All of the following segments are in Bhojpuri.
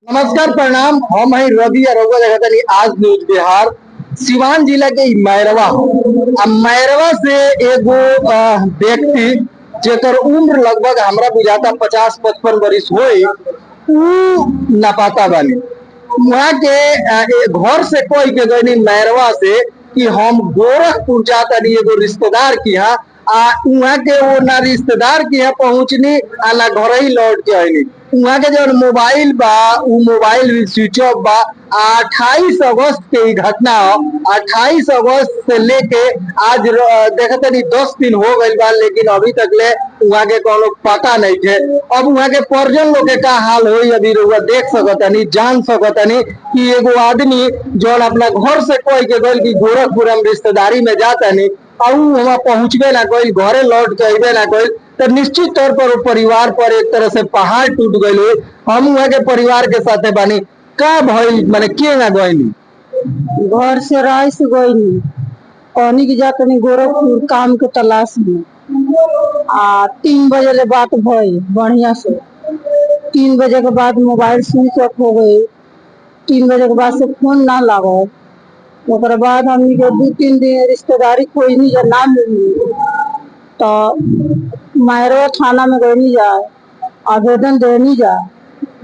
नमस्कार प्रणाम। हम है रवि अरोगा जगतनी आज न्यूज बिहार सिवान जिला के मैरवा मैरवा से एगो व्यक्ति जेकर उम्र लगभग हमरा बुझाता 50-55 बरिस होई उ लापता बानी। वहाँ के घर से कोई के गनी मैरवा से कि हम गोरखपुर जाता एगो रिश्तेदार की यहाँ वहाँ के वो ना रिश्तेदार की यहाँ पहुंचनी ना घर ही लौट के आईनी। वहाँ के जो मोबाइल बा वो मोबाइल भी स्विच ऑफ बा। 28 अगस्त के ही घटना हो। 28 अगस्त से लेके आज देखते नहीं 10 दिन हो गई बा, लेकिन अभी तक ले वहाँ के कोनो पता नहीं थे। अब वहाँ के परिजन लोग के का हाल हो अभी देख सकतनी जान सकतनी कि एगो आदमी जो अपना घर से कोई के गल की गोरखपुर हम रिश्तेदारी में जाता नहीं और वहाँ पहुंचबे ना कोई घरे लौट के अबे ना कोई तो निश्चित तौर पर परिवार पर एक तरह से पहाड़ टूट गए। हम वहाँ के परिवार के साथे बानी का भइल माने के ना गइनी घर से राय से गईनी कहनी की जातनी गोरखपुर काम के तलाश में 3 बजे ले बात भई बढ़िया से। 3 बजे के बाद मोबाइल स्विच ऑफ हो गई। 3 बजे के बाद से फोन ना लागल। ओकरा बाद हमनी के 2-3 दिन रिश्तेदारी कोई नहीं ना मिली तो मैरवा थाना में गई जा आवेदन देनी जा।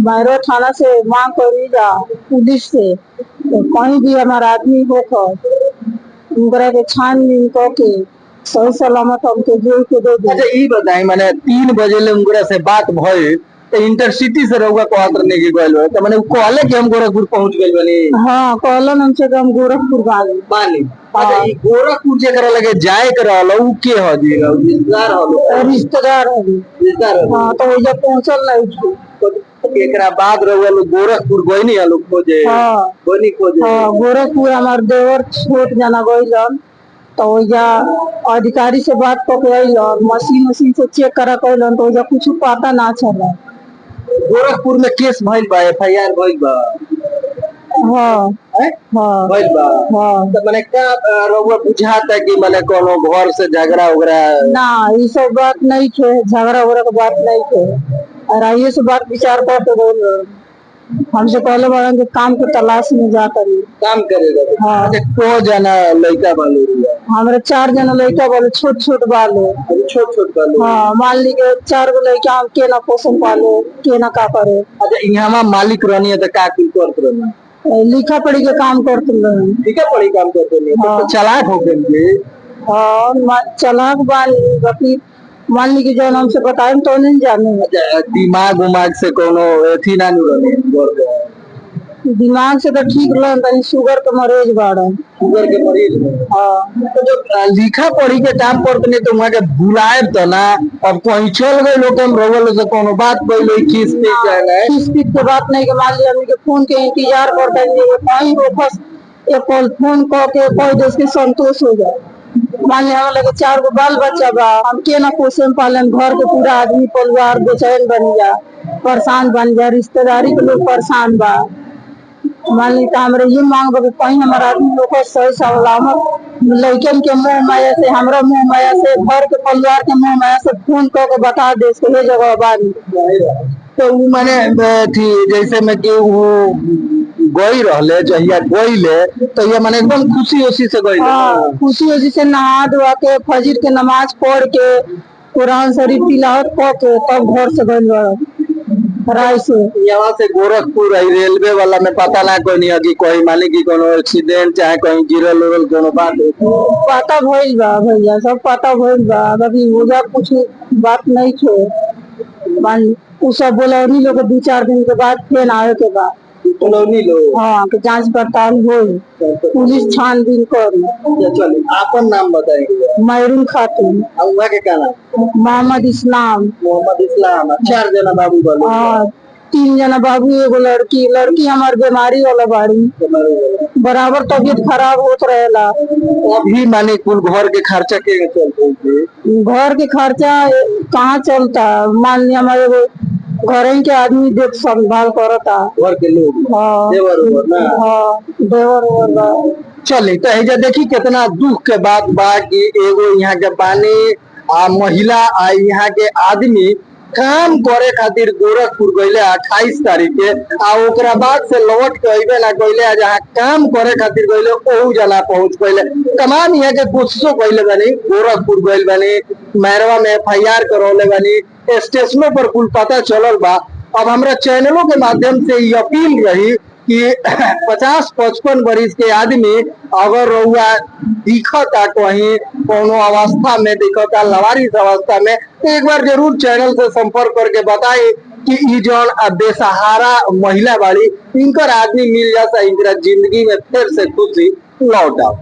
मैरवा थाना से मांग करनी जा पुलिस से तो कहीं भी हमारा आदमी होकर उनकरा के छानबीन के सही सलामत हमके जेल के दे दे। अच्छा ई बताई माने 3 बजे ले उनकरा से बात भइल तो इंटरसिटी से रहुआ कहत रहने की गइल हो तो माने उ कहले कि हम गोरखपुर पहुंच गइल बानी। हां कहलन हमसे कि हम गोरखपुर बानी। अच्छा ई गोरखपुर जेकरा लगे जाए के रहल उ के ह जी रिश्तेदार हां तो ओजा पहुंचल नहीं थी। एकरा बाद रहुआ लोग गोरखपुर गइनी आ लोग खोजे। हां खोजे गोरखपुर हमार देवर छोट जना गइलन तो ओजा अधिकारी से बात करके अइलन मशीन से चेक करा कइलन तो ओजा कुछ पता ना चला। गोरखपुर में केस भइल बा एफआईआर भइल बा। हां भइल बा। तो माने का रहुआ बुझाता कि माने कोनो घर से झगड़ा वगैरह ना ई सब बात नहीं थे। झगड़ा वगैरह के बात नहीं थे और आइए से बात विचार करते बोल हमसे पहले बड़ा के काम के तलाश में जा करी काम करेगा। हाँ को जना लड़का बालू हमारे 4 जना लड़का बालू छोट बालू बालू। हाँ मान ली के 4 गो लड़का हम के ना पोषण पाले के ना का करे। अच्छा यहाँ मालिक रहनी है तो का कुल करत रहनी लिखा पढ़ी के काम करते लिखा पढ़ी काम करते तो चलाक हो गए। हाँ चलाक बानी बाकी मान ली कि जो हमसे बताए तो नहीं जाने। दिमाग उमाग से कोनो एथी ना रहनी दिमाग से तो ठीक रहन शुगर के मरीज बाड़न। शुगर के मरीज हाँ तो जो लिखा पढ़ी के काम करते तो वहाँ के बुलाए तो ना अब कहीं चल गए लोग हम रवल से कोनो बात बोले खींच पीट के बात नहीं के मान लिया हमनी के फोन के इंतजार करते हैं कहीं वापस एक कॉल फोन करके कोई देश के संतोष हो जाए। मान लिया हम लगे 4 गो बाल बच्चा बा हम के ना पोषण पालन घर के पूरा आदमी परिवार बेचैन बन जा परेशान बन जा रिश्तेदारी के लोग परेशान बा। मान ली हमारे ये मांग बा कहीं हमारा आदमी लोग सही सलामत लड़कन के मुँह माया से हमरा मुँह माया से घर के परिवार के मुँह माया से फोन करके बता दे ये जगह बानी तो माने थी जैसे में कि वो गई रहले जहिया गईले तो ये माने एकदम खुशी से गई। हाँ खुशी से नहा धोआ के फजर के नमाज पढ़ के कुरान शरीफ तिलावत कर के तब घर से गई राय से। यहाँ से गोरखपुर रेलवे वाला में पता ना कोई नहीं कि कोई मालिक की कोनो एक्सीडेंट चाहे कहीं गिरल उरल कोनो बात पता भइल बा भैया सब पता भइल बा बाकी ओजा कुछ बात नहीं थे। मान उ सब बोलौनी लोग 2-4 दिन के बाद फिर आए के बाद बोलौनी लोग हाँ के जांच पड़ताल होई पुलिस छानबीन करी। चलिए आपन नाम बताइए। मैरून खातून वहाँ के का नाम मोहम्मद इस्लाम 4 जना बाबू बालू। हाँ 3 जना बाबू एगो लड़की हमार बीमारी वाला बाड़ी बराबर तबीयत खराब होत रहेला। अभी माने कुल घर के खर्चा के चलते घर के खर्चा कहाँ चलता मान लिया हमारे घर के आदमी देख संभाल करता घर के लोग। हाँ देवर चले तो एजा देखी कितना दुख के बात बा कि एगो यहाँ के पानी महिला यहाँ के आदमी काम करे खातिर गोरखपुर गईले 28 तारीख के, आ ओकरा बाद से लौट के अइबे ना गईले, आ जहाँ काम करे खातिर गईले ओहू जना पहुंच गईले। तमाम यहाँ के कोशिशों कईले बानी, गोरखपुर गईल बानी, मैरवा में FIR करौले बानी, स्टेशनों पर कुल पता चलल बा। अब हमरा चैनलों के माध्यम से ये अपील रही कि 50-55 बरिस के आदमी अगर रउआ दिखता कहीं कोनो अवस्था में, दिखता लवारिस अवस्था में, तो एक बार जरूर चैनल से संपर्क करके बताई कि ई जौन बेसहारा महिला बाड़ी, इनकर आदमी मिल जाता, इनका जिंदगी में फिर से खुशी लौट आओ।